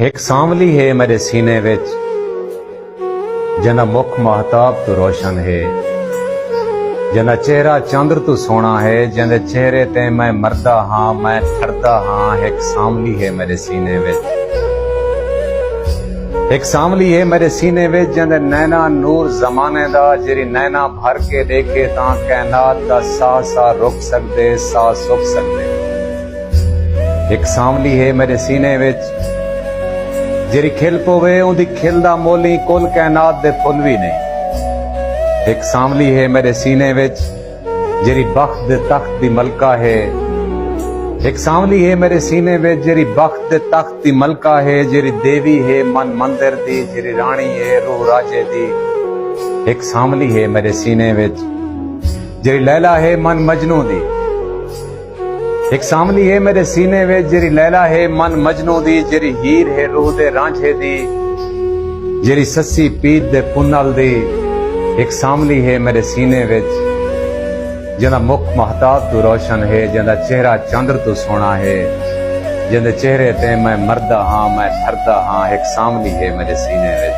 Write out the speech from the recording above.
एक सांवली है मेरे सीने विच जना मुख महताब तो रोशन है, जना चेहरा चंद्र तो सोना है, जंदे चेहरे ते मैं मरदा हाँ मैं ठरदा हाँ। एक सांवली है मेरे सीने विच, एक सांवली है मेरे सीने विच जंदे नैना नूर जमाने दा, जेरी नैना भर के देखे तां कायनात दा सा सा रुक सकदे सा सुख सकदे। एक सांवली है मेरे सीने विच जेरी खिल पवे उंदी खिल दा मोली कुल कायनात दे फुल भी नहीं। एक सांवली है मेरे सीने विच जेरी बख्त दे तख्त दी मलका है, एक सांवली है मेरे सीने विच जेरी बख्त दे तख्त दी मलका है, जेरी देवी है मन मंदिर दी, जेरी रानी है रूह राजे दी। एक सांवली है मेरे सीने विच जेरी लैला है मन मजनू दी, एक सांवली है मेरे सीने विच जेरी लैला है मन मजनू दी, जेरी हीर है रूह दे रांझे दी, जेरी सस्सी पीत दे पुन्नल दी। एक सांवली है मेरे सीने विच जिंदा मुख महताब तो रोशन है, जिंदा चेहरा चंद्र तो सोना है, जिंदे चेहरे ते मैं मरदा हाँ मैं ठरदा हाँ। एक सांवली है मेरे सीने विच।